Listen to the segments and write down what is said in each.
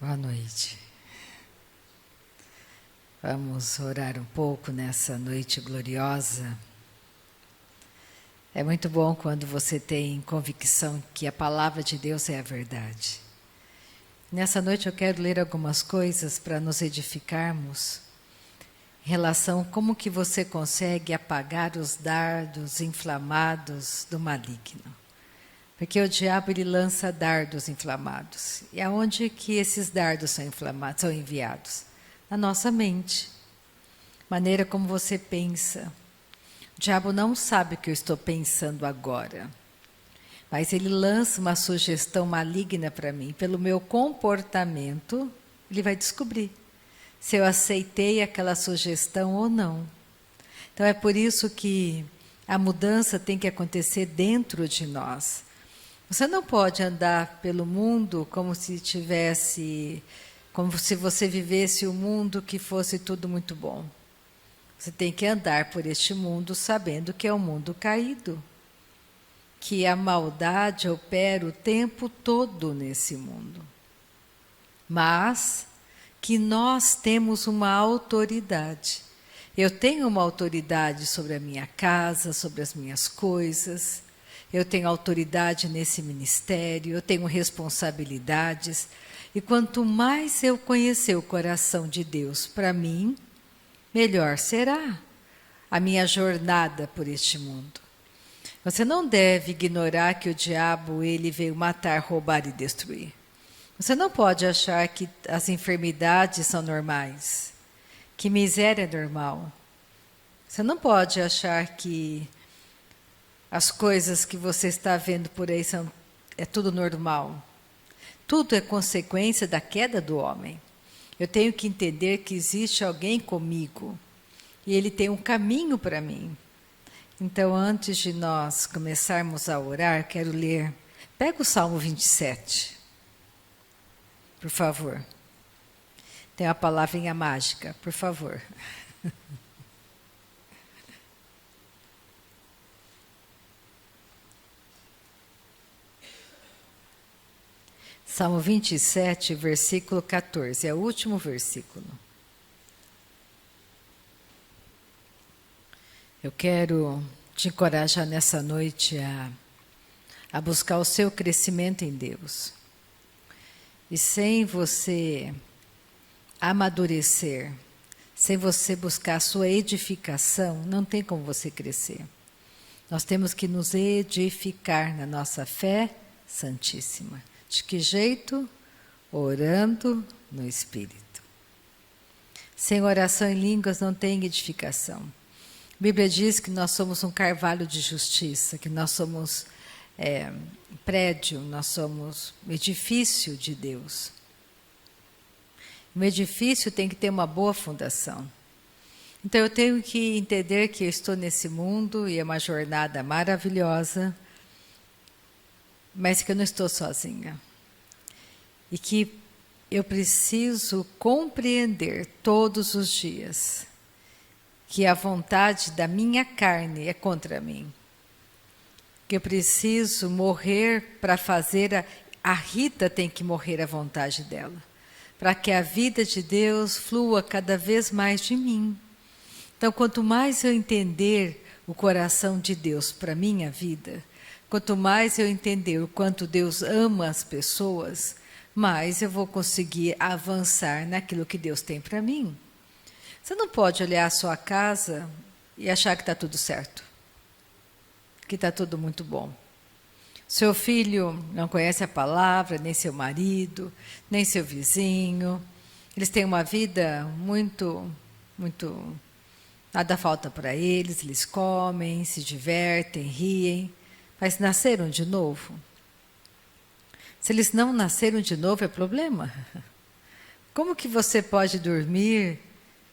Boa noite. Vamos orar um pouco nessa noite gloriosa. É muito bom quando você tem convicção que a palavra de Deus é a verdade. Nessa noite eu quero ler algumas coisas para nos edificarmos em relação a como que você consegue apagar os dardos inflamados do maligno. Porque o diabo ele lança dardos inflamados. E aonde que esses dardos são inflamados, são enviados? Na nossa mente. Maneira como você pensa. O diabo não sabe o que eu estou pensando agora. Mas ele lança uma sugestão maligna para mim. Pelo meu comportamento, ele vai descobrir se eu aceitei aquela sugestão ou não. Então é por isso que a mudança tem que acontecer dentro de nós. Você não pode andar pelo mundo como se você vivesse o mundo que fosse tudo muito bom. Você tem que andar por este mundo sabendo que é um mundo caído, que a maldade opera o tempo todo nesse mundo. Mas que nós temos uma autoridade. Eu tenho uma autoridade sobre a minha casa, sobre as minhas coisas. Eu tenho autoridade nesse ministério, eu tenho responsabilidades. E quanto mais eu conhecer o coração de Deus para mim, melhor será a minha jornada por este mundo. Você não deve ignorar que o diabo ele veio matar, roubar e destruir. Você não pode achar que as enfermidades são normais, que miséria é normal. Você não pode achar que as coisas que você está vendo por aí é tudo normal. Tudo é consequência da queda do homem. Eu tenho que entender que existe alguém comigo e ele tem um caminho para mim. Então, antes de nós começarmos a orar, quero ler. Pega o Salmo 27, por favor. Tem a palavrinha mágica, por favor. Salmo 27, versículo 14, é o último versículo. Eu quero te encorajar nessa noite a buscar o seu crescimento em Deus. E sem você amadurecer, sem você buscar a sua edificação, não tem como você crescer. Nós temos que nos edificar na nossa fé santíssima. De que jeito? Orando no Espírito. Sem oração em línguas não tem edificação. A Bíblia diz que nós somos um carvalho de justiça, que nós somos prédio, nós somos edifício de Deus. Um edifício tem que ter uma boa fundação. Então eu tenho que entender que eu estou nesse mundo e é uma jornada maravilhosa, mas que eu não estou sozinha. E que eu preciso compreender todos os dias que a vontade da minha carne é contra mim. Que eu preciso morrer para fazer a Rita tem que morrer à vontade dela, para que a vida de Deus flua cada vez mais de mim. Então, quanto mais eu entender o coração de Deus para a minha vida, quanto mais eu entender o quanto Deus ama as pessoas, mais eu vou conseguir avançar naquilo que Deus tem para mim. Você não pode olhar a sua casa e achar que está tudo certo, que está tudo muito bom. Seu filho não conhece a palavra, nem seu marido, nem seu vizinho. Eles têm uma vida muito nada falta para eles, eles comem, se divertem, riem, mas nasceram de novo. Se eles não nasceram de novo, é problema. Como que você pode dormir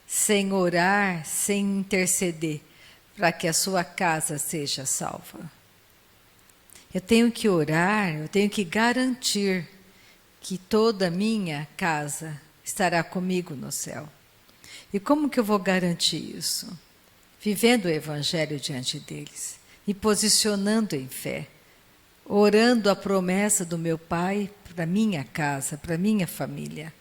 sem orar, sem interceder, para que a sua casa seja salva? Eu tenho que orar, eu tenho que garantir que toda a minha casa estará comigo no céu. E como que eu vou garantir isso? Vivendo o Evangelho diante deles, me posicionando em fé, orando a promessa do meu Pai para minha casa, para minha família.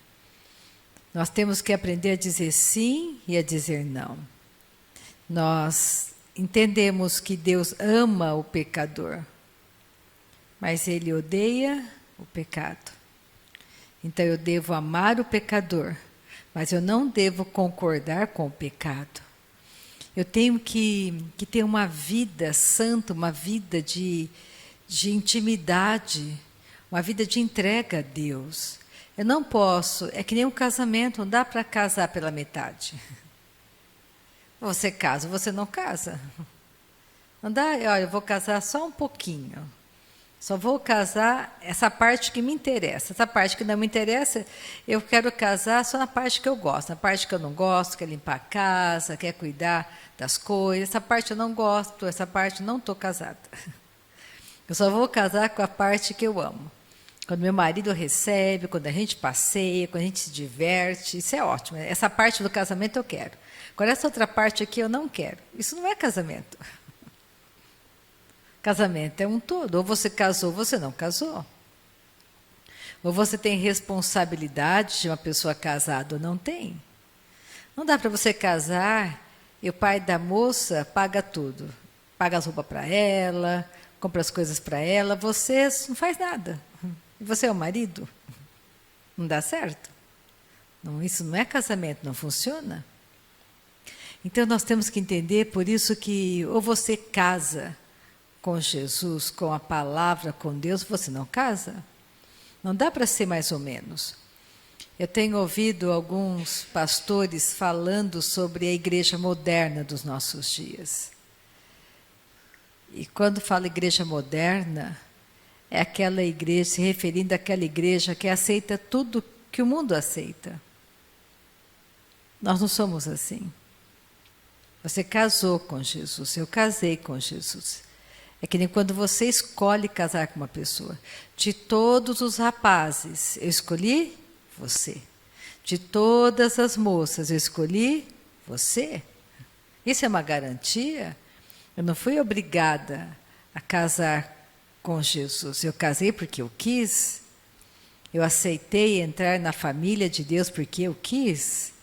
Nós temos que aprender a dizer sim e a dizer não. Nós entendemos que Deus ama o pecador, mas Ele odeia o pecado. Então eu devo amar o pecador, mas eu não devo concordar com o pecado. Eu tenho que ter uma vida santa, uma vida de intimidade, uma vida de entrega a Deus. Eu não posso, é que nem um casamento, não dá para casar pela metade. Você casa, você não casa. Não dá, olha, eu vou casar só um pouquinho. Só vou casar essa parte que me interessa. Essa parte que não me interessa, eu quero casar só na parte que eu gosto. Na parte que eu não gosto, quer limpar a casa, quer cuidar das coisas. Essa parte eu não gosto, essa parte eu não estou casada. Eu só vou casar com a parte que eu amo. Quando meu marido recebe, quando a gente passeia, quando a gente se diverte, isso é ótimo. Essa parte do casamento eu quero. Agora, essa outra parte aqui eu não quero. Isso não é casamento. Casamento é um todo. Ou você casou, ou você não casou. Ou você tem responsabilidade de uma pessoa casada ou não tem. Não dá para você casar e o pai da moça paga tudo. Paga as roupas para ela, compra as coisas para ela. Você não faz nada. E você é o marido? Não dá certo? Não, isso não é casamento, não funciona. Então nós temos que entender, por isso que ou você casa com Jesus, com a palavra, com Deus, você não casa. Não dá para ser mais ou menos. Eu tenho ouvido alguns pastores falando sobre a igreja moderna dos nossos dias. E quando fala igreja moderna, é aquela igreja, se referindo àquela igreja que aceita tudo que o mundo aceita. Nós não somos assim. Você casou com Jesus, eu casei com Jesus. É que nem quando você escolhe casar com uma pessoa. De todos os rapazes, eu escolhi você. De todas as moças, eu escolhi você. Isso é uma garantia? Eu não fui obrigada a casar com Jesus. Eu casei porque eu quis. Eu aceitei entrar na família de Deus porque eu quis.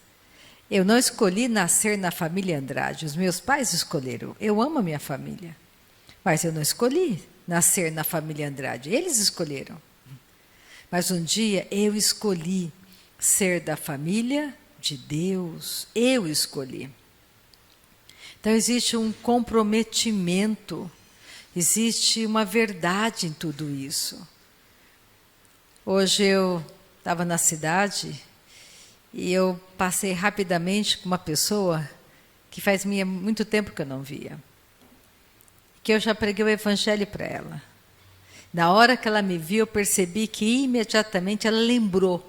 Eu não escolhi nascer na família Andrade. Os meus pais escolheram. Eu amo a minha família. Mas eu não escolhi nascer na família Andrade. Eles escolheram. Mas um dia eu escolhi ser da família de Deus. Eu escolhi. Então existe um comprometimento. Existe uma verdade em tudo isso. Hoje eu estava na cidade e eu passei rapidamente com uma pessoa que faz muito tempo que eu não via. Que eu já preguei o evangelho para ela. Na hora que ela me viu, eu percebi que imediatamente ela lembrou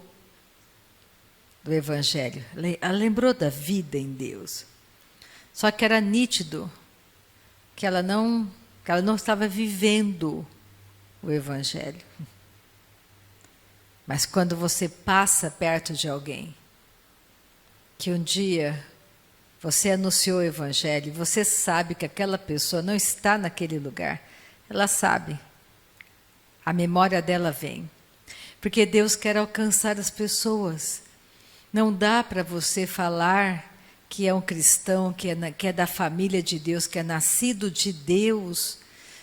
do evangelho. Ela lembrou da vida em Deus. Só que era nítido que ela não estava vivendo o evangelho. Mas quando você passa perto de alguém, que um dia você anunciou o evangelho, e você sabe que aquela pessoa não está naquele lugar, ela sabe. A memória dela vem. Porque Deus quer alcançar as pessoas. Não dá para você falar que é um cristão, que é da família de Deus, que é nascido de Deus,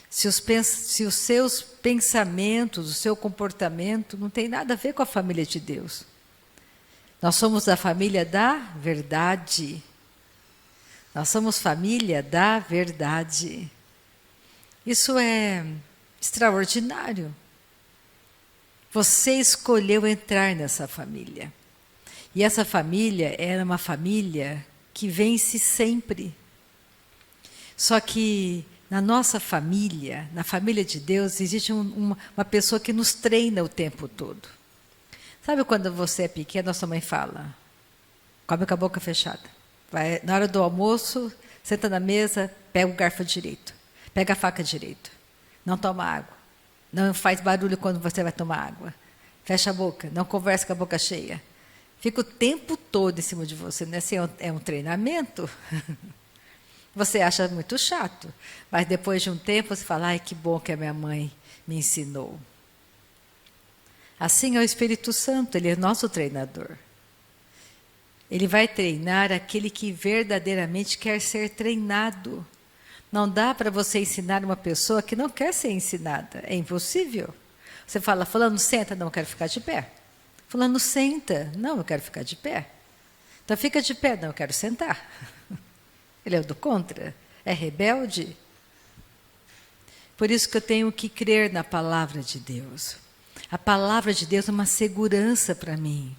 se os seus pensamentos, o seu comportamento não tem nada a ver com a família de Deus. Nós somos da família da verdade. Nós somos família da verdade. Isso é extraordinário. Você escolheu entrar nessa família. E essa família era uma família que vence sempre. Só que na nossa família, na família de Deus, existe uma pessoa que nos treina o tempo todo. Sabe quando você é pequeno, a sua mãe fala, come com a boca fechada. Vai, na hora do almoço, senta na mesa, pega o garfo direito, pega a faca direito. Não toma água. Não faz barulho quando você vai tomar água. Fecha a boca, não conversa com a boca cheia. Fica o tempo todo em cima de você. Né? Assim, é um treinamento. Você acha muito chato, mas depois de um tempo você fala, ai, que bom que a minha mãe me ensinou. Assim é o Espírito Santo, ele é nosso treinador. Ele vai treinar aquele que verdadeiramente quer ser treinado. Não dá para você ensinar uma pessoa que não quer ser ensinada. É impossível. Você fala, fulano, senta. Não, eu quero ficar de pé. Fulano, senta. Não, eu quero ficar de pé. Então, fica de pé. Não, eu quero sentar. Ele é o do contra. É rebelde. Por isso que eu tenho que crer na palavra de Deus. A palavra de Deus é uma segurança para mim.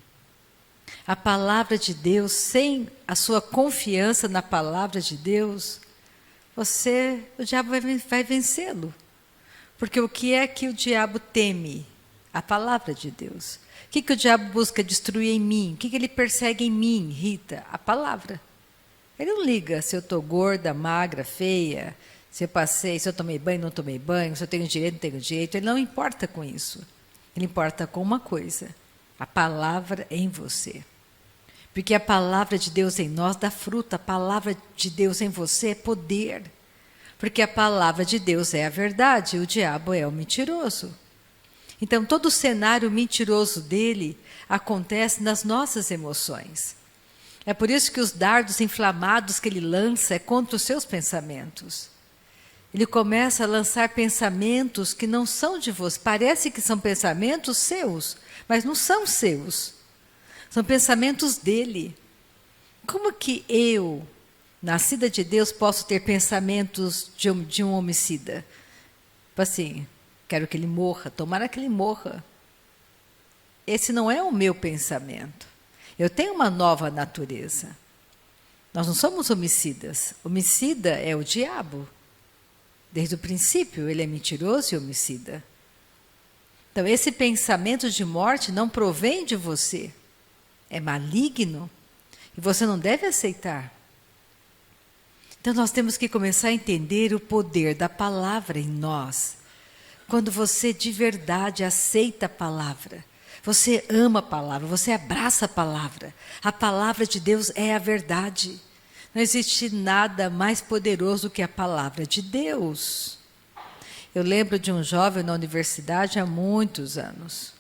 A palavra de Deus, sem a sua confiança na palavra de Deus, o diabo vai vencê-lo. Porque o que é que o diabo teme? A palavra de Deus. O que o diabo busca destruir em mim? O que ele persegue em mim, Rita? A palavra. Ele não liga se eu estou gorda, magra, feia, se eu tomei banho, não tomei banho, se eu tenho direito, não tenho direito. Ele não importa com isso. Ele importa com uma coisa: a palavra em você. Porque a palavra de Deus em nós dá fruto, a palavra de Deus em você é poder. Porque a palavra de Deus é a verdade, o diabo é o mentiroso. Então, todo o cenário mentiroso dele acontece nas nossas emoções. É por isso que os dardos inflamados que ele lança é contra os seus pensamentos. Ele começa a lançar pensamentos que não são de você. Parece que são pensamentos seus, mas não são seus. São pensamentos dele. Como que eu, nascida de Deus, posso ter pensamentos de um homicida? Tipo assim, quero que ele morra, tomara que ele morra. Esse não é o meu pensamento. Eu tenho uma nova natureza. Nós não somos homicidas. Homicida é o diabo. Desde o princípio, ele é mentiroso e homicida. Então, esse pensamento de morte não provém de você. É maligno e você não deve aceitar. Então, nós temos que começar a entender o poder da palavra em nós. Quando você de verdade aceita a palavra, você ama a palavra, você abraça a palavra. A palavra de Deus é a verdade. Não existe nada mais poderoso que a palavra de Deus. Eu lembro de um jovem na universidade há muitos anos.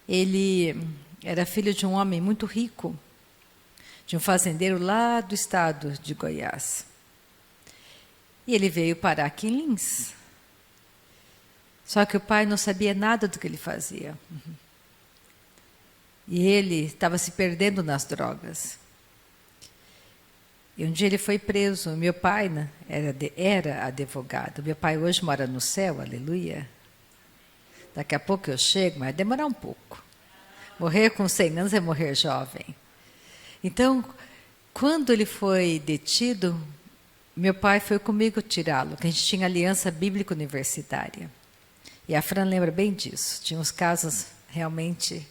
Ele era filho de um homem muito rico, de um fazendeiro lá do estado de Goiás. E ele veio parar aqui em Lins. Só que o pai não sabia nada do que ele fazia. E ele estava se perdendo nas drogas. E um dia ele foi preso. Meu pai, né, era advogado. Meu pai hoje mora no céu, aleluia. Daqui a pouco eu chego, mas vai demorar um pouco. Morrer com 100 anos é morrer jovem. Então, quando ele foi detido, meu pai foi comigo tirá-lo, que a gente tinha aliança bíblica universitária. E a Fran lembra bem disso. Tinha uns casos realmente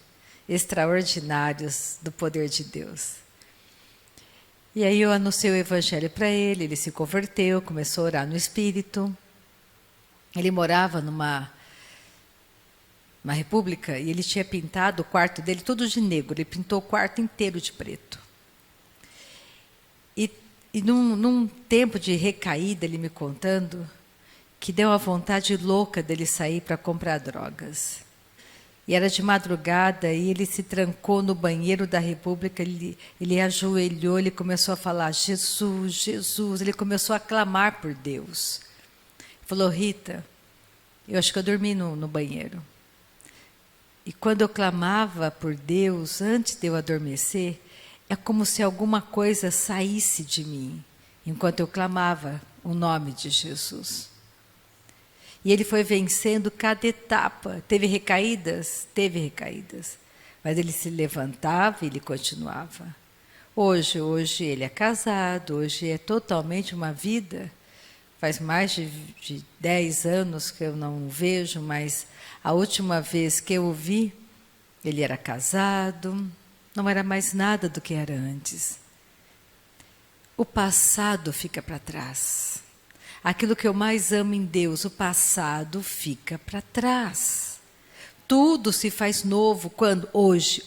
extraordinários do poder de Deus. E aí eu anunciei o evangelho para ele, ele se converteu, começou a orar no Espírito. Ele morava numa república e ele tinha pintado o quarto dele todo de negro, ele pintou o quarto inteiro de preto. E num tempo de recaída, ele me contando, que deu uma vontade louca dele sair para comprar drogas. E era de madrugada e ele se trancou no banheiro da República, ele ajoelhou, ele começou a falar, Jesus, Jesus, ele começou a clamar por Deus. Ele falou, Rita, eu acho que eu dormi no banheiro. E quando eu clamava por Deus, antes de eu adormecer, é como se alguma coisa saísse de mim, enquanto eu clamava o nome de Jesus. E ele foi vencendo cada etapa. Teve recaídas? Teve recaídas. Mas ele se levantava e ele continuava. Hoje ele é casado, hoje é totalmente uma vida. Faz mais de 10 anos que eu não o vejo, mas a última vez que eu o vi, ele era casado, não era mais nada do que era antes. O passado fica para trás. Aquilo que eu mais amo em Deus, o passado fica para trás. Tudo se faz novo quando hoje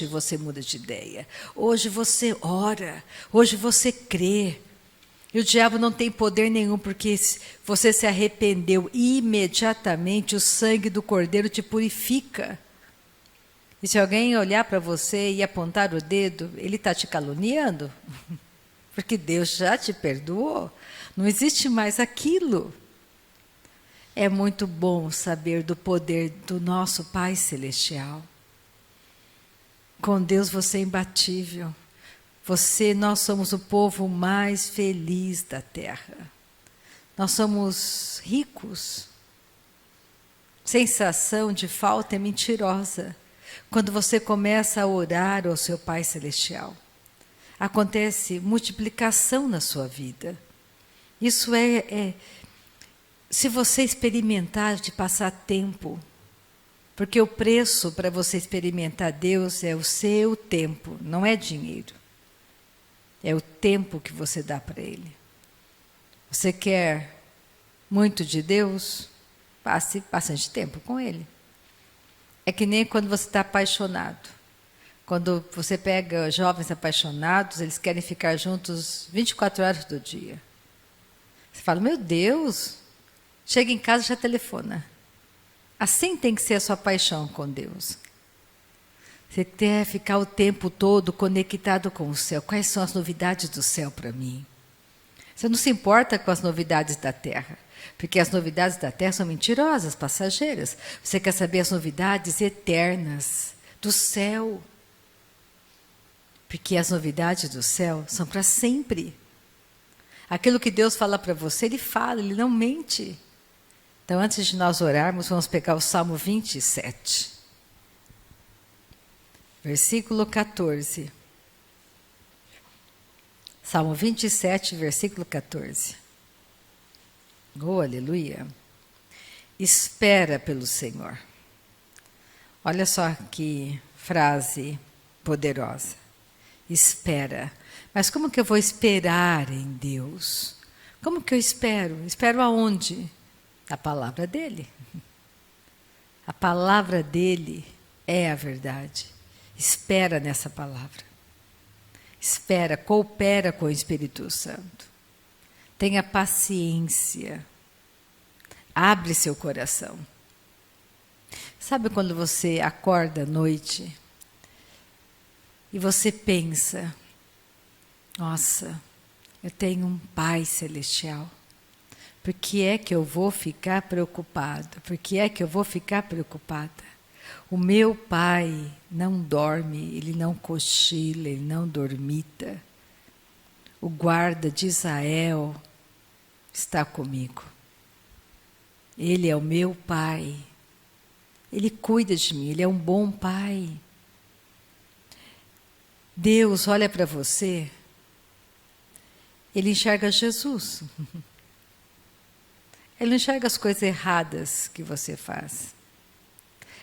você muda de ideia. Hoje você ora, hoje você crê. E o diabo não tem poder nenhum, porque você se arrependeu imediatamente, o sangue do Cordeiro te purifica. E se alguém olhar para você e apontar o dedo, ele está te caluniando, porque Deus já te perdoou, não existe mais aquilo. É muito bom saber do poder do nosso Pai Celestial. Com Deus você é imbatível. Nós somos o povo mais feliz da terra. Nós somos ricos. Sensação de falta é mentirosa. Quando você começa a orar ao seu Pai Celestial, acontece multiplicação na sua vida. Isso se você experimentar de passar tempo, porque o preço para você experimentar Deus é o seu tempo, não é dinheiro. É o tempo que você dá para Ele. Você quer muito de Deus? Passe bastante tempo com Ele. É que nem quando você está apaixonado. Quando você pega jovens apaixonados, eles querem ficar juntos 24 horas do dia. Você fala, meu Deus, chega em casa e já telefona. Assim tem que ser a sua paixão com Deus. Você quer ficar o tempo todo conectado com o céu. Quais são as novidades do céu para mim? Você não se importa com as novidades da terra, porque as novidades da terra são mentirosas, passageiras. Você quer saber as novidades eternas do céu. Porque as novidades do céu são para sempre. Aquilo que Deus fala para você, Ele fala, Ele não mente. Então, antes de nós orarmos, vamos pegar o Salmo 27. Versículo 14. Salmo 27, versículo 14. Oh, aleluia. Espera pelo Senhor. Olha só que frase poderosa. Espera. Mas como que eu vou esperar em Deus? Como que eu espero? Espero aonde? Na palavra dEle. A palavra dEle é a verdade. Espera nessa palavra. Espera, coopera com o Espírito Santo. Tenha paciência. Abre seu coração. Sabe quando você acorda à noite e você pensa, nossa, eu tenho um Pai Celestial. Por que é que eu vou ficar preocupado? Por que é que eu vou ficar preocupada? O meu Pai não dorme, Ele não cochila, Ele não dormita. O guarda de Israel está comigo. Ele é o meu Pai. Ele cuida de mim, Ele é um bom Pai. Deus olha para você, Ele enxerga Jesus. Ele não enxerga as coisas erradas que você faz.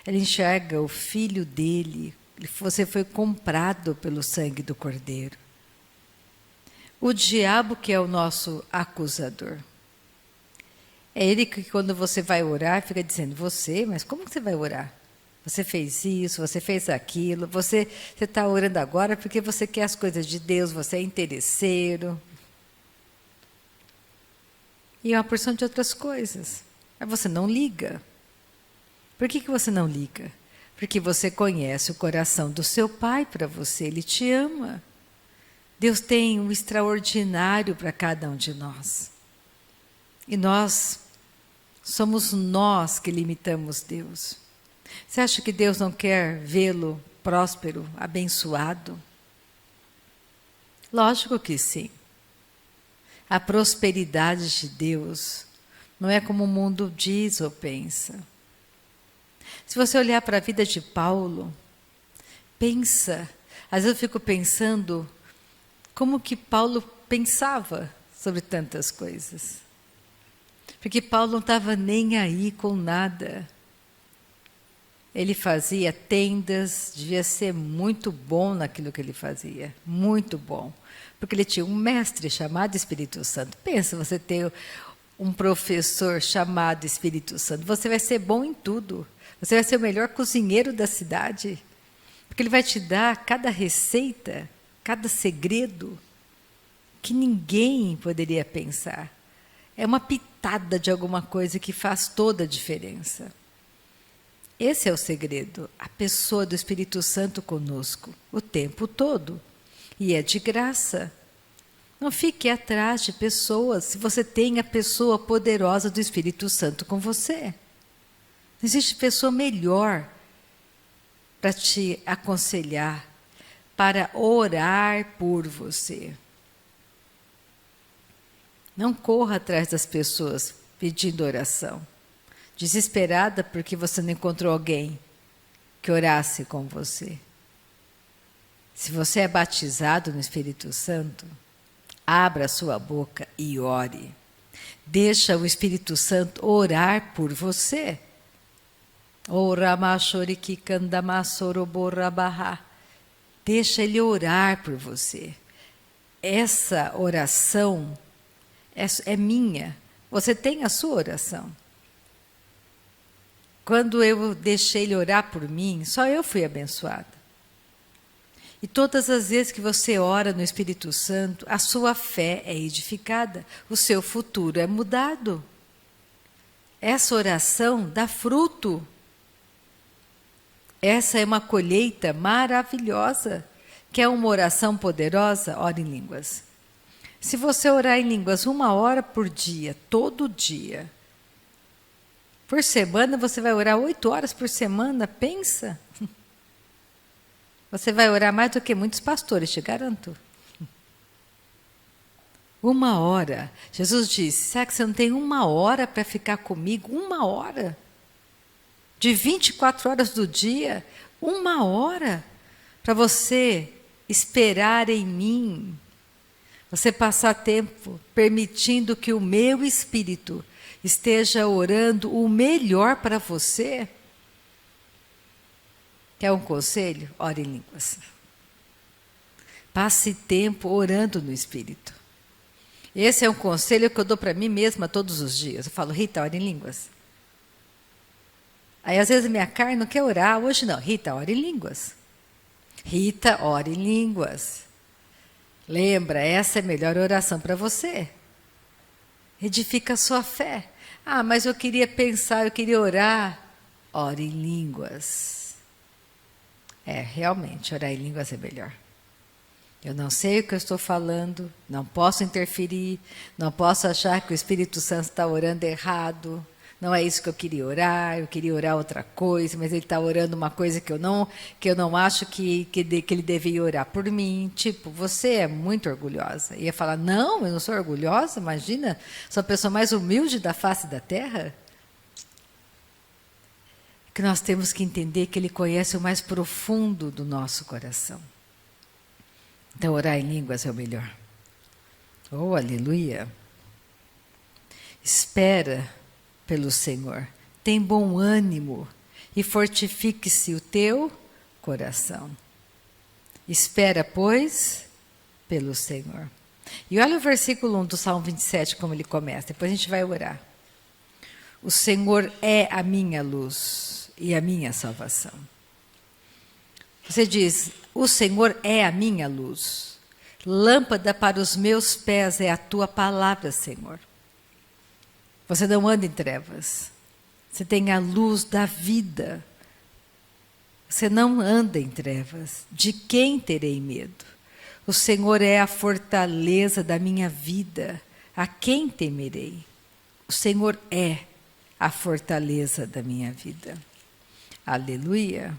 Ele enxerga o Filho dele. Você foi comprado pelo sangue do Cordeiro. O diabo que é o nosso acusador. É ele que quando você vai orar, fica dizendo, mas como que você vai orar? Você fez isso, você fez aquilo, você está orando agora porque você quer as coisas de Deus, você é interesseiro. E uma porção de outras coisas. Mas você não liga. Por que você não liga? Porque você conhece o coração do seu Pai para você, Ele te ama. Deus tem um extraordinário para cada um de nós. E somos nós que limitamos Deus. Você acha que Deus não quer vê-lo próspero, abençoado? Lógico que sim. A prosperidade de Deus não é como o mundo diz ou pensa. Se você olhar para a vida de Paulo, pensa, às vezes eu fico pensando como que Paulo pensava sobre tantas coisas. Porque Paulo não estava nem aí com nada. Ele fazia tendas, devia ser muito bom naquilo que ele fazia, muito bom. Porque ele tinha um mestre chamado Espírito Santo. Pensa, você ter um professor chamado Espírito Santo, você vai ser bom em tudo. Você vai ser o melhor cozinheiro da cidade. Porque ele vai te dar cada receita, cada segredo que ninguém poderia pensar. É uma pitada de alguma coisa que faz toda a diferença. Esse é o segredo, a pessoa do Espírito Santo conosco, o tempo todo. E é de graça. Não fique atrás de pessoas, se você tem a pessoa poderosa do Espírito Santo com você. Não existe pessoa melhor para te aconselhar, para orar por você. Não corra atrás das pessoas pedindo oração, desesperada porque você não encontrou alguém que orasse com você. Se você é batizado no Espírito Santo, abra a sua boca e ore. Deixa o Espírito Santo orar por você. Deixa ele orar por você. Essa oração é minha. Você tem a sua oração. Quando eu deixei ele orar por mim, só eu fui abençoada. E todas as vezes que você ora no Espírito Santo, a sua fé é edificada, o seu futuro é mudado. Essa oração dá fruto. Essa é uma colheita maravilhosa. Quer uma oração poderosa? Ore em línguas. Se você orar em línguas 1 hora por dia, todo dia, por semana você vai orar 8 horas por semana, pensa. Você vai orar mais do que muitos pastores, te garanto. 1 hora. Jesus disse, será que você não tem 1 hora para ficar comigo? 1 hora. De 24 horas do dia, 1 hora para você esperar em mim. Você passar tempo permitindo que o meu Espírito esteja orando o melhor para você. Quer um conselho? Ore em línguas. Passe tempo orando no Espírito. Esse é um conselho que eu dou para mim mesma todos os dias. Eu falo, Rita, ore em línguas. Aí às vezes minha carne não quer orar. Hoje não. Rita, ore em línguas. Rita, ore em línguas. Lembra, essa é a melhor oração para você. Edifica a sua fé. Ah, mas eu queria pensar, eu queria orar. Ore em línguas. Realmente, orar em línguas é melhor. Eu não sei o que eu estou falando, não posso interferir, não posso achar que o Espírito Santo está orando errado. Não é isso que eu queria orar outra coisa, mas ele está orando uma coisa que eu não acho que ele deveria orar por mim. Tipo, você é muito orgulhosa. Ia falar, não, eu não sou orgulhosa, imagina, sou a pessoa mais humilde da face da terra. Que nós temos que entender que ele conhece o mais profundo do nosso coração. Então, orar em línguas é o melhor. Oh, aleluia! Espera pelo Senhor, tem bom ânimo e fortifique-se o teu coração. Espera, pois, pelo Senhor. E olha o versículo 1 do Salmo 27, como ele começa, depois a gente vai orar. O Senhor é a minha luz e a minha salvação. Você diz, o Senhor é a minha luz. Lâmpada para os meus pés é a tua palavra, Senhor. Você não anda em trevas. Você tem a luz da vida. Você não anda em trevas. De quem terei medo? O Senhor é a fortaleza da minha vida. A quem temerei? O Senhor é a fortaleza da minha vida. Aleluia.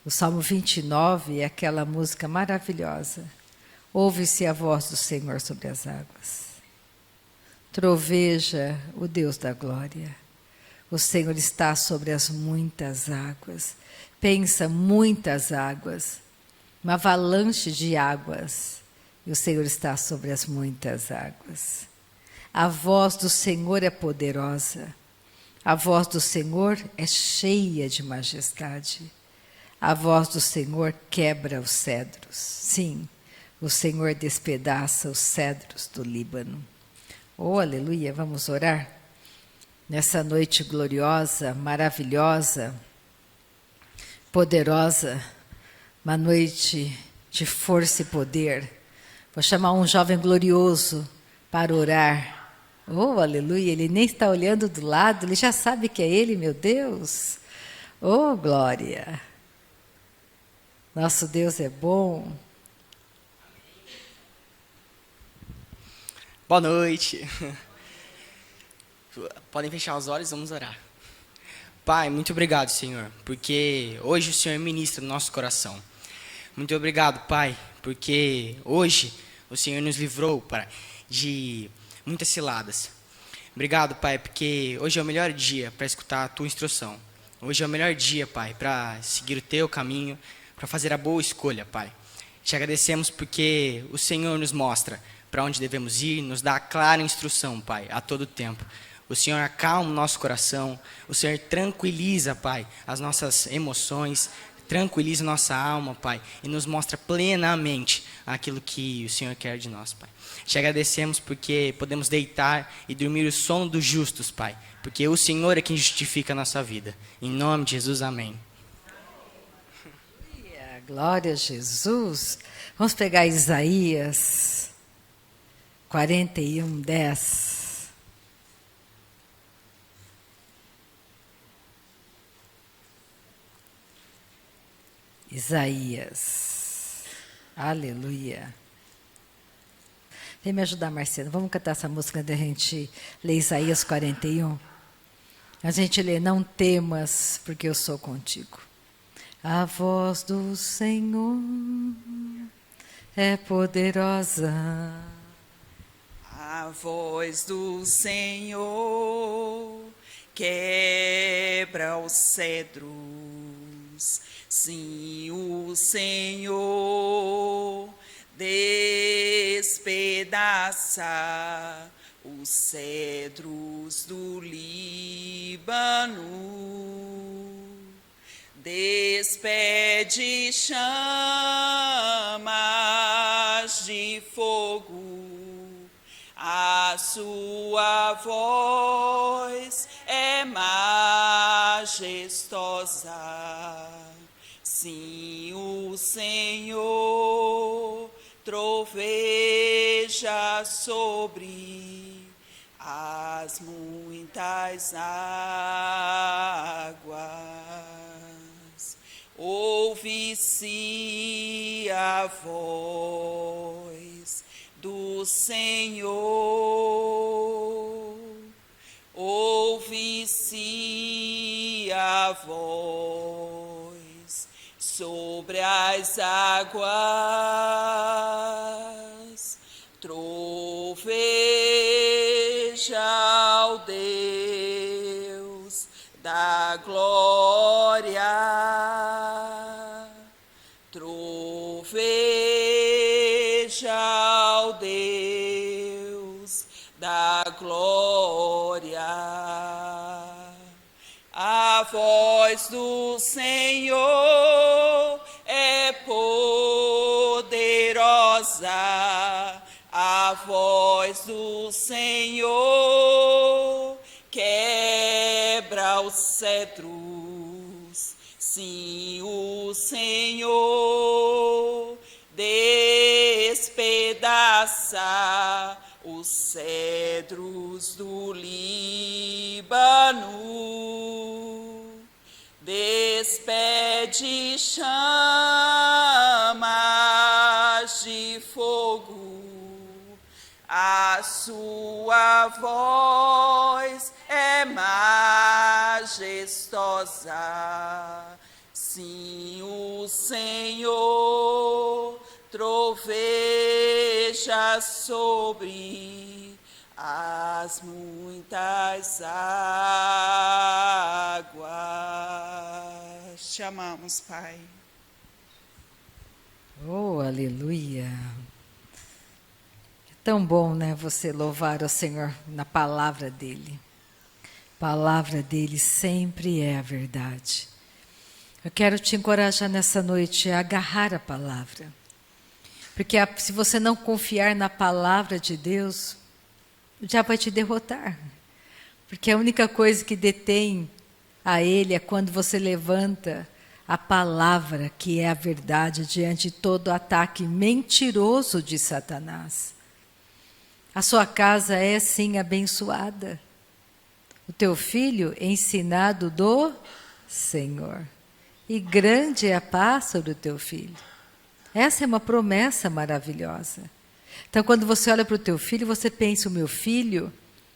O Salmo 29 é aquela música maravilhosa. Ouve-se a voz do Senhor sobre as águas. Troveja o Deus da glória. O Senhor está sobre as muitas águas. Pensa, muitas águas. Uma avalanche de águas. E o Senhor está sobre as muitas águas. A voz do Senhor é poderosa. A voz do Senhor é cheia de majestade. A voz do Senhor quebra os cedros. Sim, o Senhor despedaça os cedros do Líbano. Oh, aleluia, vamos orar? Nessa noite gloriosa, maravilhosa, poderosa, uma noite de força e poder. Vou chamar um jovem glorioso para orar Oh, aleluia, ele nem está olhando do lado, ele já sabe que é ele, meu Deus. Oh, glória. Nosso Deus é bom. Boa noite. Podem fechar os olhos, vamos orar. Pai, muito obrigado, Senhor, porque hoje o Senhor ministra no nosso coração. Muito obrigado, Pai, porque hoje o Senhor nos livrou de muitas ciladas. Obrigado, Pai, porque hoje é o melhor dia para escutar a Tua instrução. Hoje é o melhor dia, Pai, para seguir o Teu caminho, para fazer a boa escolha, Pai. Te agradecemos porque o Senhor nos mostra para onde devemos ir, nos dá clara instrução, Pai, a todo tempo. O Senhor acalma o nosso coração, o Senhor tranquiliza, Pai, as nossas emoções, tranquiliza nossa alma, Pai, e nos mostra plenamente aquilo que o Senhor quer de nós, Pai. Te agradecemos porque podemos deitar e dormir o sono dos justos, Pai, porque o Senhor é quem justifica a nossa vida. Em nome de Jesus, amém. Glória a Jesus. Vamos pegar Isaías 41, 10. Isaías. Aleluia. Vem me ajudar, Marcelo. Vamos cantar essa música da gente ler Isaías 41. A gente lê: não temas, porque eu sou contigo. A voz do Senhor é poderosa. A voz do Senhor quebra os cedros. Sim, o Senhor despedaça os cedros do Líbano. Despede chamas de fogo, a sua voz é majestosa. Sim, o Senhor troveja sobre as muitas águas. Ouve-se a voz do Senhor, ouve-se a voz sobre as águas. Troveja o Deus da glória, troveja o Deus da glória. A voz do Senhor é poderosa, a voz do Senhor quebra os cedros. Sim, o Senhor despedaça os cedros do Líbano. Despede chamas de fogo, a sua voz é majestosa. Sim, o Senhor troveja sobre as muitas águas. Te amamos, Pai. Oh, aleluia. É tão bom, né, você louvar o Senhor na palavra dEle. A palavra dEle sempre é a verdade. Eu quero te encorajar nessa noite a agarrar a palavra. Porque se você não confiar na palavra de Deus, o diabo vai te derrotar. Porque a única coisa que detém a Ele é quando você levanta a palavra, que é a verdade, diante de todo ataque mentiroso de Satanás. A sua casa é sim abençoada. O teu filho é ensinado do Senhor. E grande é a paz sobre o teu filho. Essa é uma promessa maravilhosa. Então, quando você olha para o teu filho, você pensa, o meu filho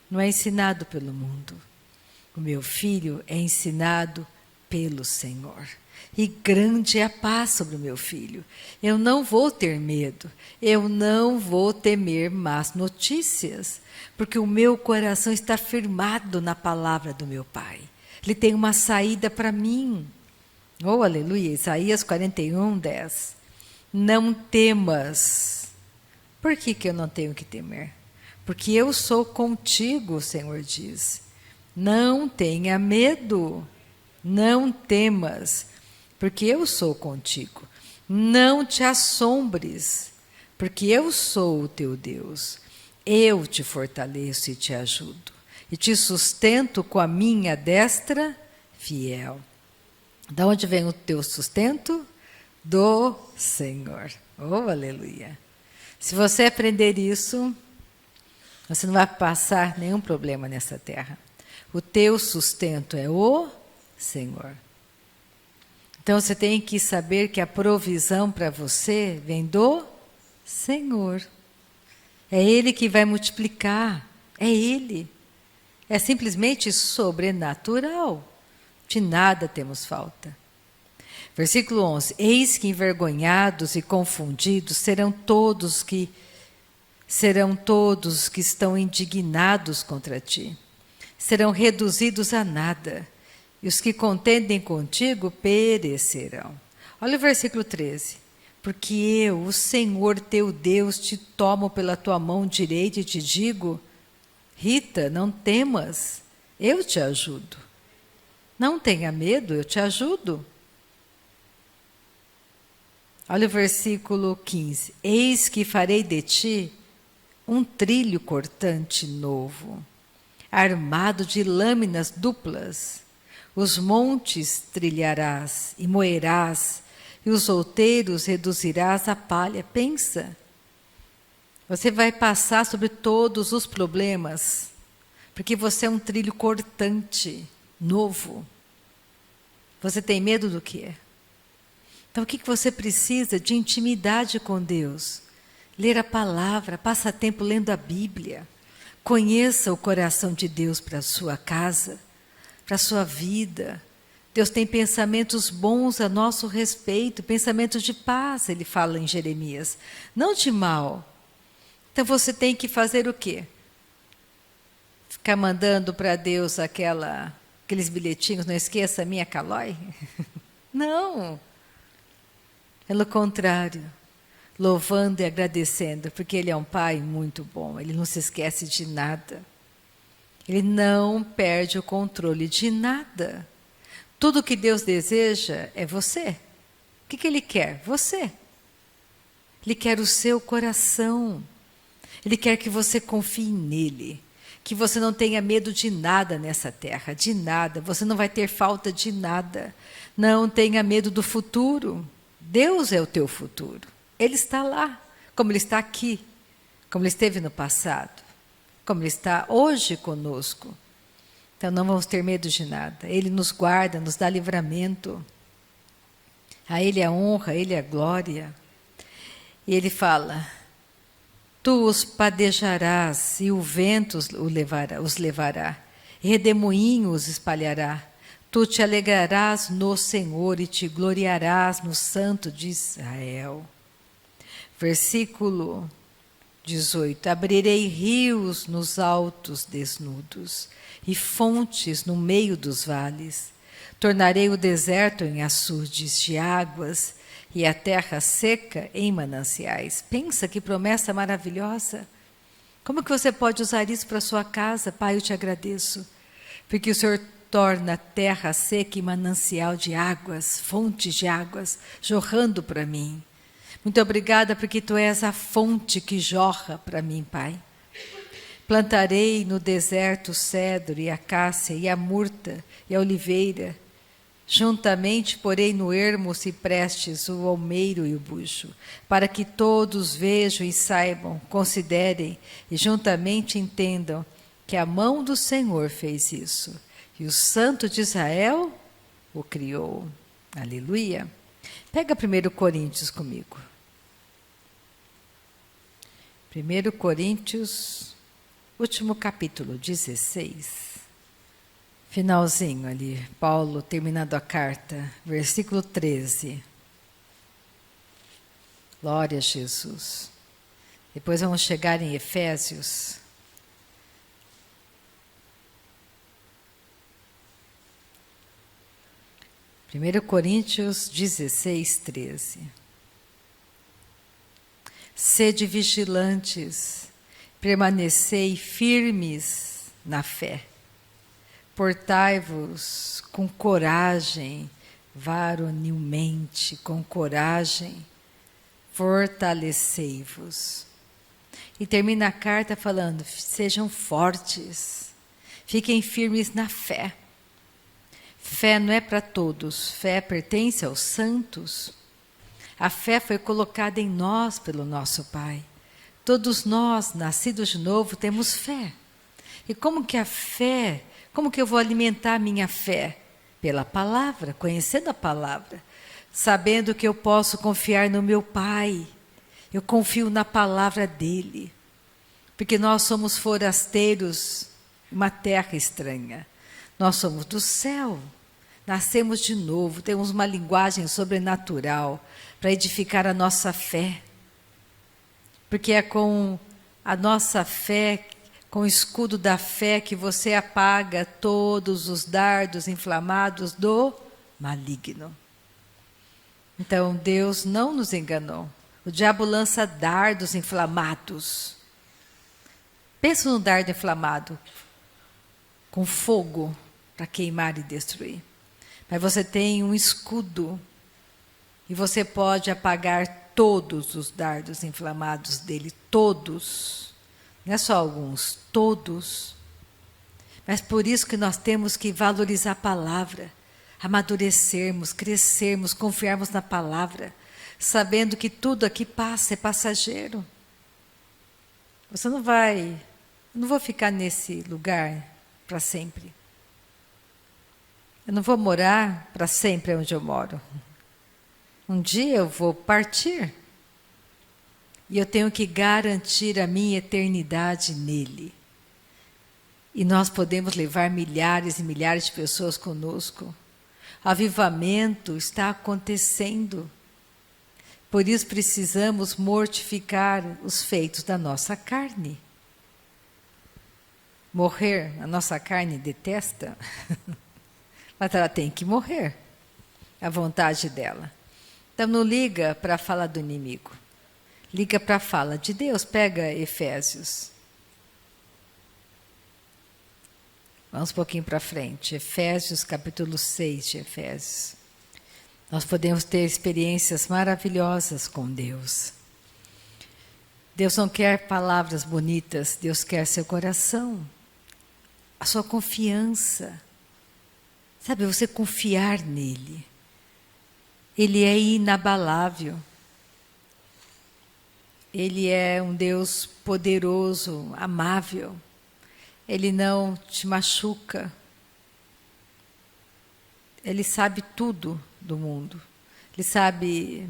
não é ensinado pelo mundo. O meu filho é ensinado pelo Senhor. E grande é a paz sobre o meu filho. Eu não vou ter medo. Eu não vou temer más notícias. Porque o meu coração está firmado na palavra do meu Pai. Ele tem uma saída para mim. Oh, aleluia. Isaías 41, 10. Não temas. Por que eu não tenho que temer? Porque eu sou contigo, o Senhor diz. Não tenha medo. Não temas. Porque eu sou contigo. Não te assombres, porque eu sou o teu Deus. Eu te fortaleço e te ajudo, e te sustento com a minha destra fiel. De onde vem o teu sustento? Do Senhor. Oh, aleluia. Se você aprender isso, você não vai passar nenhum problema nessa terra. O teu sustento é o Senhor. Então, você tem que saber que a provisão para você vem do Senhor. É Ele que vai multiplicar. É Ele. É simplesmente sobrenatural. De nada temos falta. Versículo 11. Eis que envergonhados e confundidos serão todos que estão indignados contra ti. Serão reduzidos a nada. E os que contendem contigo perecerão. Olha o versículo 13. Porque eu, o Senhor teu Deus, te tomo pela tua mão direita e te digo, Rita, não temas, eu te ajudo. Não tenha medo, eu te ajudo. Olha o versículo 15. Eis que farei de ti um trilho cortante novo, armado de lâminas duplas. Os montes trilharás e moerás, e os outeiros reduzirás a palha. Pensa, você vai passar sobre todos os problemas, porque você é um trilho cortante, novo. Você tem medo do quê? Então, o que você precisa? De intimidade com Deus. Ler a palavra, passa tempo lendo a Bíblia. Conheça o coração de Deus para a sua casa, para a sua vida. Deus tem pensamentos bons a nosso respeito, pensamentos de paz, ele fala em Jeremias, não de mal. Então você tem que fazer o quê? Ficar mandando para Deus aqueles bilhetinhos, não esqueça a minha calói? Não. Pelo contrário, louvando e agradecendo, porque Ele é um Pai muito bom, Ele não se esquece de nada. Ele não perde o controle de nada. Tudo que Deus deseja é você. O que Ele quer? Você. Ele quer o seu coração. Ele quer que você confie nele. Que você não tenha medo de nada nessa terra, de nada. Você não vai ter falta de nada. Não tenha medo do futuro. Deus é o teu futuro. Ele está lá, como Ele está aqui, como Ele esteve no passado, como Ele está hoje conosco. Então não vamos ter medo de nada. Ele nos guarda, nos dá livramento. A Ele a honra, a Ele a glória. E Ele fala, tu os padejarás e o vento os levará, e redemoinho os espalhará. Tu te alegrarás no Senhor e te gloriarás no Santo de Israel. Versículo 18. Abrirei rios nos altos desnudos e fontes no meio dos vales. Tornarei o deserto em açudes de águas e a terra seca em mananciais. Pensa que promessa maravilhosa. Como que você pode usar isso para a sua casa? Pai, eu te agradeço, porque o Senhor torna a terra seca e manancial de águas, fontes de águas, jorrando para mim. Muito obrigada, porque Tu és a fonte que jorra para mim, Pai. Plantarei no deserto o cedro e a cássia e a murta e a oliveira. Juntamente porei no ermo os ciprestes, o almeiro e o bucho, para que todos vejam e saibam, considerem e juntamente entendam que a mão do Senhor fez isso, e o Santo de Israel o criou. Aleluia. Pega 1 Coríntios comigo. 1 Coríntios, último capítulo, 16. Finalzinho ali, Paulo terminando a carta, versículo 13. Glória a Jesus. Depois vamos chegar em Efésios. Primeiro Coríntios 16, 13. Sede vigilantes, permanecei firmes na fé. Portai-vos com coragem, varonilmente, com coragem, fortalecei-vos. E termina a carta falando, sejam fortes, fiquem firmes na fé. Fé não é para todos, fé pertence aos santos. A fé foi colocada em nós pelo nosso Pai. Todos nós, nascidos de novo, temos fé. E como que a fé... Como que eu vou alimentar a minha fé? Pela palavra, conhecendo a palavra, sabendo que eu posso confiar no meu Pai. Eu confio na palavra dele, porque nós somos forasteiros, uma terra estranha. Nós somos do céu, nascemos de novo, temos uma linguagem sobrenatural para edificar a nossa fé. Porque é com a nossa fé, com o escudo da fé, que você apaga todos os dardos inflamados do maligno. Então, Deus não nos enganou. O diabo lança dardos inflamados. Pensa no dardo inflamado, com fogo para queimar e destruir. Mas você tem um escudo e você pode apagar todos os dardos inflamados dele, todos. Não é só alguns, todos. Mas por isso que nós temos que valorizar a palavra, amadurecermos, crescermos, confiarmos na palavra, sabendo que tudo aqui passa, é passageiro. Você não vai, eu não vou ficar nesse lugar para sempre. Eu não vou morar para sempre onde eu moro. Um dia eu vou partir. E eu tenho que garantir a minha eternidade nele. E nós podemos levar milhares e milhares de pessoas conosco. Avivamento está acontecendo. Por isso precisamos mortificar os feitos da nossa carne. Morrer, a nossa carne detesta, mas ela tem que morrer, a vontade dela. Então não liga para a fala do inimigo. Liga para a fala de Deus, pega Efésios. Vamos um pouquinho para frente. Efésios, capítulo 6 de Efésios. Nós podemos ter experiências maravilhosas com Deus. Deus não quer palavras bonitas, Deus quer seu coração, a sua confiança. Sabe, você confiar nele. Ele é inabalável. Ele é um Deus poderoso, amável. Ele não te machuca. Ele sabe tudo do mundo. Ele sabe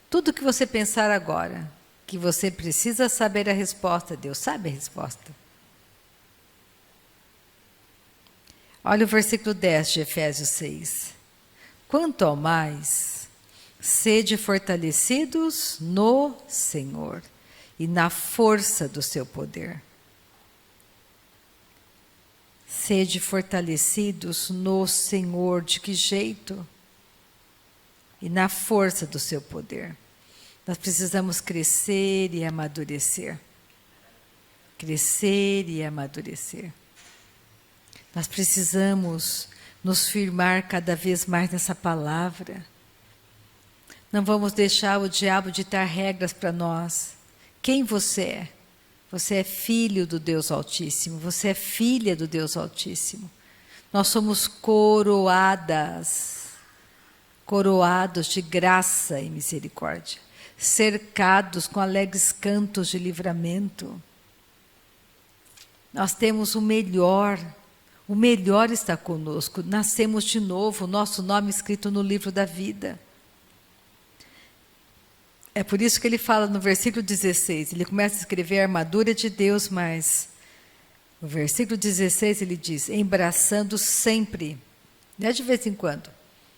tudo que você pensar agora, que você precisa saber a resposta. Deus sabe a resposta. Olha o versículo 10 de Efésios 6. Quanto ao mais, sede fortalecidos no Senhor e na força do seu poder. Sede fortalecidos no Senhor, de que jeito? E na força do seu poder. Nós precisamos crescer e amadurecer. Crescer e amadurecer. Nós precisamos nos firmar cada vez mais nessa palavra. Não vamos deixar o diabo ditar regras para nós. Quem você é? Você é filho do Deus Altíssimo. Você é filha do Deus Altíssimo. Nós somos coroadas, coroados de graça e misericórdia, cercados com alegres cantos de livramento. Nós temos o melhor está conosco. Nascemos de novo, nosso nome escrito no livro da vida. É por isso que ele fala no versículo 16, ele começa a escrever a armadura de Deus, mas no versículo 16 ele diz, embraçando sempre, não é de vez em quando,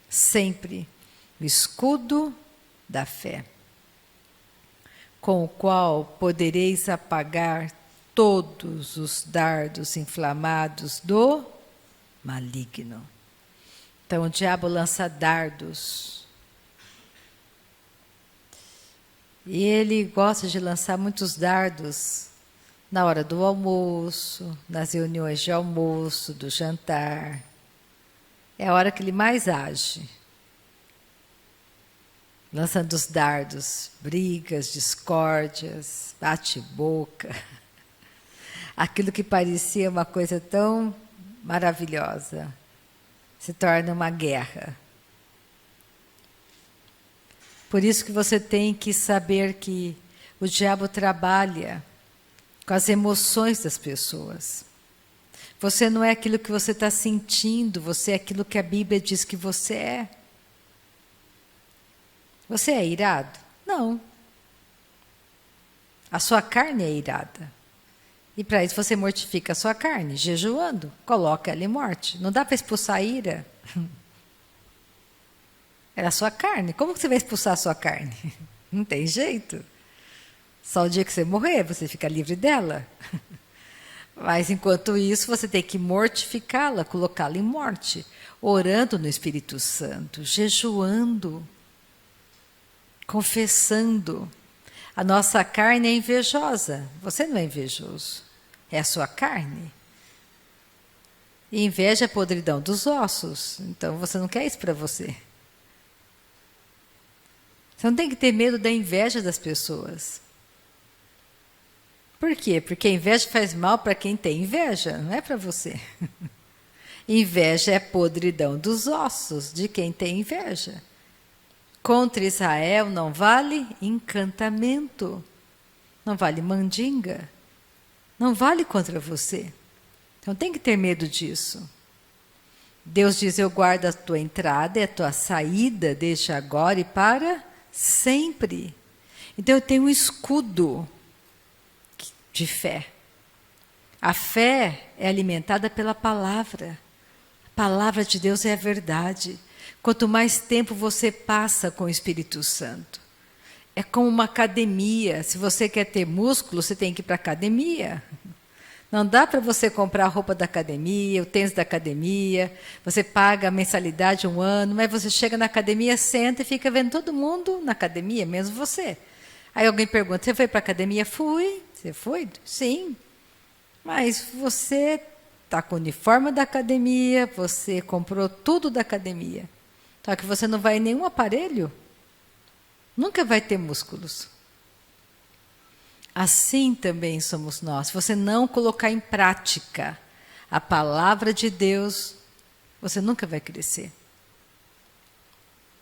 sempre, o escudo da fé, com o qual podereis apagar todos os dardos inflamados do maligno. Então o diabo lança dardos. E ele gosta de lançar muitos dardos na hora do almoço, nas reuniões de almoço, do jantar. É a hora que ele mais age. Lançando os dardos, brigas, discórdias, bate-boca. Aquilo que parecia uma coisa tão maravilhosa se torna uma guerra. Por isso que você tem que saber que o diabo trabalha com as emoções das pessoas. Você não é aquilo que você está sentindo, você é aquilo que a Bíblia diz que você é. Você é irado? Não. A sua carne é irada. E para isso você mortifica a sua carne, jejuando, coloca ela em morte. Não dá para expulsar a ira. Era a sua carne. Como que você vai expulsar a sua carne? Não tem jeito. Só o dia que você morrer, você fica livre dela. Mas, enquanto isso, você tem que mortificá-la, colocá-la em morte, orando no Espírito Santo, jejuando, confessando. A nossa carne é invejosa. Você não é invejoso. É a sua carne. E inveja é a podridão dos ossos. Então, você não quer isso para você. Você não tem que ter medo da inveja das pessoas. Por quê? Porque a inveja faz mal para quem tem inveja, não é para você. Inveja é a podridão dos ossos de quem tem inveja. Contra Israel não vale encantamento, não vale mandinga, não vale contra você. Então tem que ter medo disso. Deus diz, eu guardo a tua entrada e a tua saída desde agora e para sempre. Então eu tenho um escudo de fé. A fé é alimentada pela palavra. A palavra de Deus é a verdade. Quanto mais tempo você passa com o Espírito Santo. É como uma academia. Se você quer ter músculo, você tem que ir para a academia. Não dá para você comprar a roupa da academia, o tênis da academia, você paga a mensalidade 1 ano, mas você chega na academia, senta e fica vendo todo mundo na academia, mesmo você. Aí alguém pergunta, você foi para a academia? Fui. Você foi? Sim. Mas você está com o uniforme da academia, você comprou tudo da academia. Só que você não vai em nenhum aparelho, nunca vai ter músculos. Assim também somos nós. Se você não colocar em prática a palavra de Deus, você nunca vai crescer.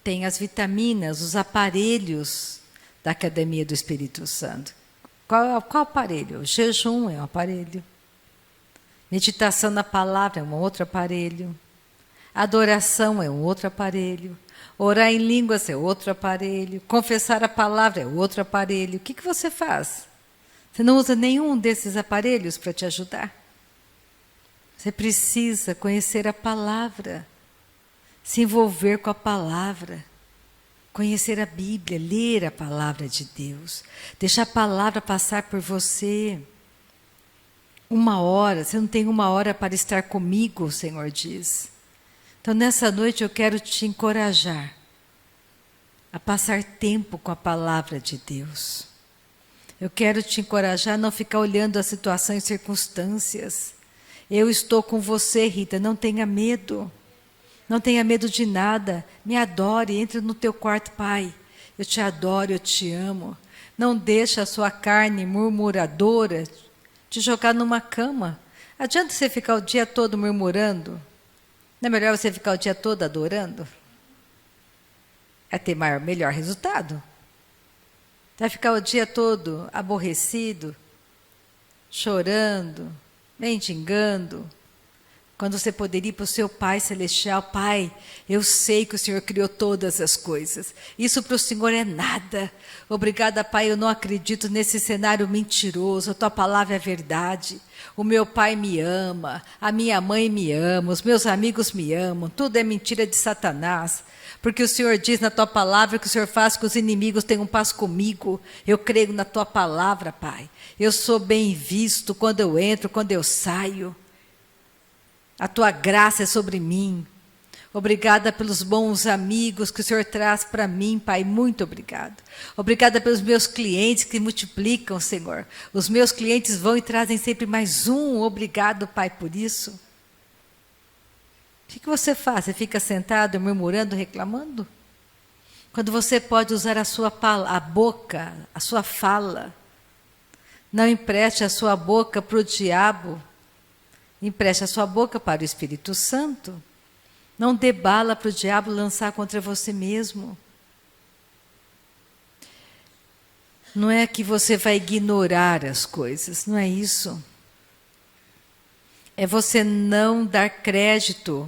Tem as vitaminas, os aparelhos da Academia do Espírito Santo. Qual aparelho? O jejum é um aparelho. Meditação na palavra é um outro aparelho. Adoração é um outro aparelho. Orar em línguas é outro aparelho. Confessar a palavra é outro aparelho. O que você faz? Você não usa nenhum desses aparelhos para te ajudar? Você precisa conhecer a palavra, se envolver com a palavra, conhecer a Bíblia, ler a palavra de Deus, deixar a palavra passar por você. 1 hora, você não tem 1 hora para estar comigo, o Senhor diz. Então, nessa noite eu quero te encorajar a passar tempo com a palavra de Deus. Eu quero te encorajar a não ficar olhando as situações e circunstâncias. Eu estou com você, Rita, não tenha medo. Não tenha medo de nada. Me adore, entre no teu quarto, Pai. Eu te adoro, eu te amo. Não deixe a sua carne murmuradora te jogar numa cama. Adianta você ficar o dia todo murmurando? Não é melhor você ficar o dia todo adorando? É ter melhor resultado. Vai ficar o dia todo aborrecido, chorando, mendigando, quando você poderia ir para o seu Pai Celestial. Pai, eu sei que o Senhor criou todas as coisas. Isso para o Senhor é nada. Obrigada, Pai, eu não acredito nesse cenário mentiroso. A Tua palavra é verdade. O meu pai me ama, a minha mãe me ama, os meus amigos me amam. Tudo é mentira de Satanás. Porque o Senhor diz na Tua palavra que o Senhor faz que os inimigos tenham paz comigo. Eu creio na Tua palavra, Pai. Eu sou bem visto quando eu entro, quando eu saio. A Tua graça é sobre mim. Obrigada pelos bons amigos que o Senhor traz para mim, Pai. Muito obrigado. Obrigada pelos meus clientes que multiplicam, Senhor. Os meus clientes vão e trazem sempre mais um. Obrigado, Pai, por isso. O que você faz? Você fica sentado, murmurando, reclamando? Quando você pode usar a boca, a sua fala. Não empreste a sua boca para o diabo. Empreste a sua boca para o Espírito Santo. Não dê bala para o diabo lançar contra você mesmo. Não é que você vai ignorar as coisas, não é isso. É você não dar crédito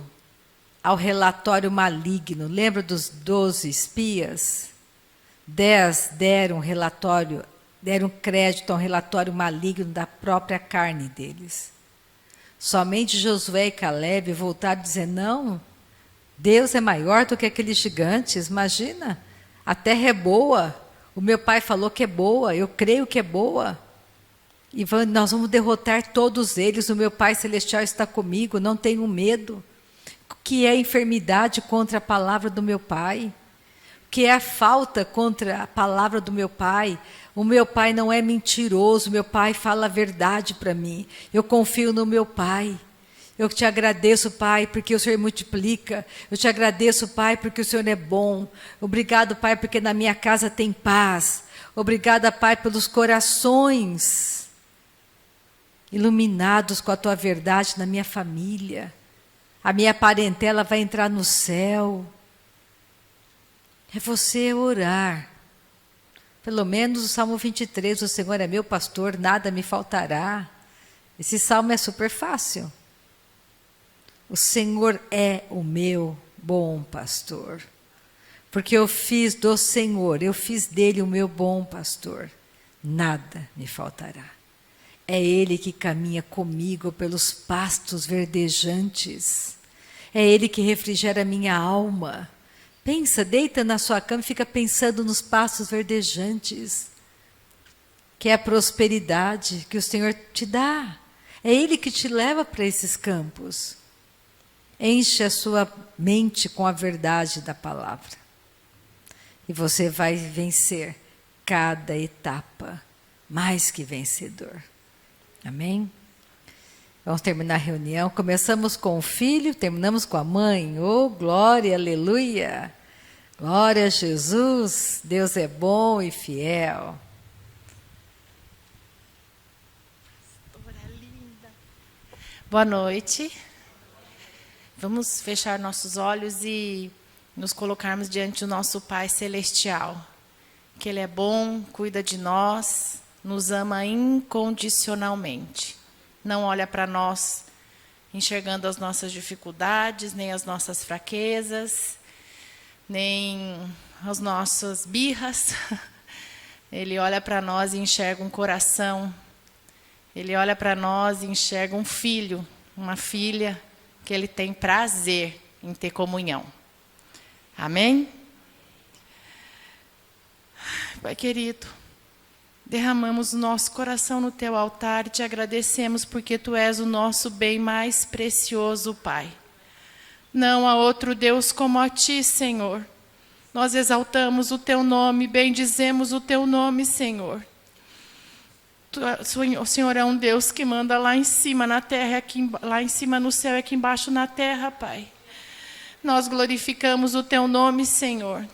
ao relatório maligno. Lembra dos 12 espias? 10 deram crédito ao relatório maligno da própria carne deles. Somente Josué e Caleb voltaram a dizer, não, Deus é maior do que aqueles gigantes, imagina, a terra é boa, o meu pai falou que é boa, eu creio que é boa, e nós vamos derrotar todos eles, o meu Pai Celestial está comigo, não tenho medo. O que é enfermidade contra a palavra do meu Pai? O que é a falta contra a palavra do meu Pai? O meu Pai não é mentiroso, o meu Pai fala a verdade para mim, eu confio no meu Pai. Eu te agradeço, Pai, porque o Senhor multiplica. Eu te agradeço, Pai, porque o Senhor é bom. Obrigado, Pai, porque na minha casa tem paz. Obrigada, Pai, pelos corações iluminados com a Tua verdade na minha família. A minha parentela vai entrar no céu. É você orar. Pelo menos o Salmo 23, o Senhor é meu pastor, nada me faltará. Esse salmo é super fácil. O Senhor é o meu bom pastor. Porque eu fiz do Senhor, eu fiz dele o meu bom pastor. Nada me faltará. É Ele que caminha comigo pelos pastos verdejantes. É Ele que refrigera a minha alma. Pensa, deita na sua cama e fica pensando nos pastos verdejantes. Que é a prosperidade que o Senhor te dá. É Ele que te leva para esses campos. Enche a sua mente com a verdade da palavra. E você vai vencer cada etapa, mais que vencedor. Amém? Vamos terminar a reunião. Começamos com o filho, terminamos com a mãe. Oh, glória, aleluia! Glória a Jesus, Deus é bom e fiel. Boa noite. Vamos fechar nossos olhos e nos colocarmos diante do nosso Pai Celestial. Que Ele é bom, cuida de nós, nos ama incondicionalmente. Não olha para nós enxergando as nossas dificuldades, nem as nossas fraquezas, nem as nossas birras. Ele olha para nós e enxerga um coração. Ele olha para nós e enxerga um filho, uma filha, que Ele tem prazer em ter comunhão. Amém? Pai querido, derramamos o nosso coração no Teu altar e Te agradecemos porque Tu és o nosso bem mais precioso, Pai. Não há outro Deus como a Ti, Senhor. Nós exaltamos o Teu nome, bendizemos o Teu nome, Senhor. O Senhor é um Deus que manda lá em cima na terra, lá em cima no céu e aqui embaixo na terra, Pai. Nós glorificamos o Teu nome, Senhor.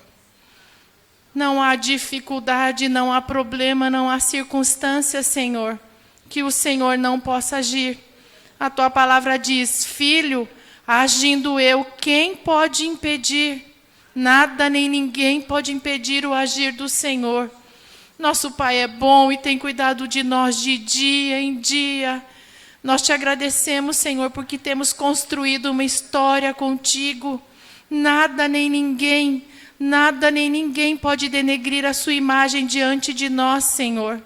Não há dificuldade, não há problema, não há circunstância, Senhor, que o Senhor não possa agir. A Tua palavra diz, filho, Agindo eu, quem pode impedir? Nada nem ninguém pode impedir o agir do Senhor. Nosso Pai é bom e tem cuidado de nós de dia em dia. Nós te agradecemos, Senhor, porque temos construído uma história contigo. Nada nem ninguém pode denegrir a sua imagem diante de nós, Senhor.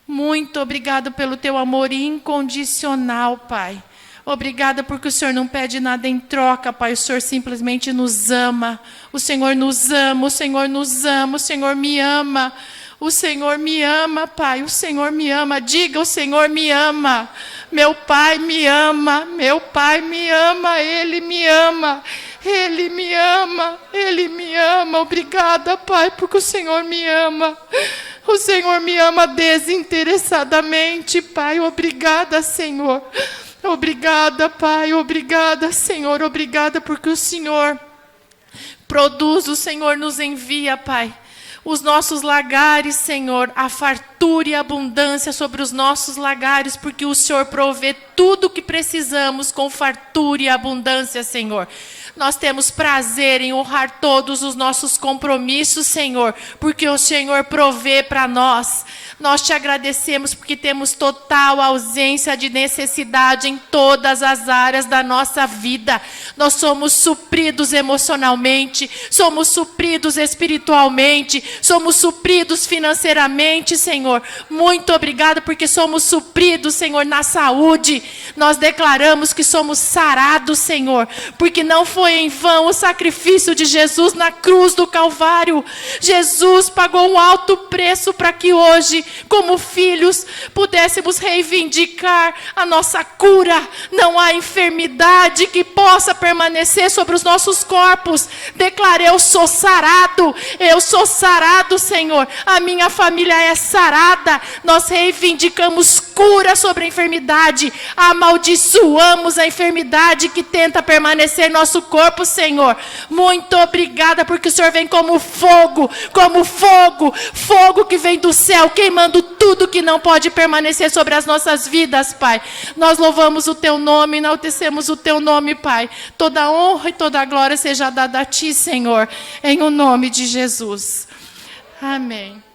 Muito obrigado pelo teu amor incondicional, Pai. Obrigada porque o Senhor não pede nada em troca, Pai. O Senhor simplesmente nos ama. O Senhor nos ama, o Senhor nos ama, o Senhor me ama. O Senhor me ama, Pai, o Senhor me ama. Diga, o Senhor me ama. Meu Pai me ama, meu Pai me ama, Ele me ama. Ele me ama, Ele me ama. Obrigada, Pai, porque o Senhor me ama. O Senhor me ama desinteressadamente, Pai. Obrigada, Senhor. Obrigada, Pai. Obrigada, Senhor. Obrigada porque o Senhor produz, o Senhor nos envia, Pai. Os nossos lagares, Senhor, a fartura e a abundância sobre os nossos lagares, porque o Senhor provê tudo o que precisamos com fartura e abundância, Senhor. Nós temos prazer em honrar todos os nossos compromissos, Senhor, porque o Senhor provê para nós. Nós te agradecemos porque temos total ausência de necessidade em todas as áreas da nossa vida. Nós somos supridos emocionalmente, somos supridos espiritualmente, somos supridos financeiramente, Senhor. Muito obrigado porque somos supridos, Senhor, na saúde. Nós declaramos que somos sarados, Senhor, porque não foi em vão o sacrifício de Jesus na cruz do Calvário. Jesus pagou um alto preço para que hoje, como filhos, pudéssemos reivindicar a nossa cura. Não há enfermidade que possa permanecer sobre os nossos corpos. Declarei, eu sou sarado, Senhor. A minha família é sarada. Nós reivindicamos cura sobre a enfermidade. Amaldiçoamos a enfermidade que tenta permanecer em nosso corpo, Senhor. Muito obrigada, porque o Senhor vem como fogo, fogo que vem do céu, queimando tudo que não pode permanecer sobre as nossas vidas, Pai. Nós louvamos o teu nome, enaltecemos o teu nome, Pai. Toda honra e toda glória seja dada a ti, Senhor, em o nome de Jesus. Amém.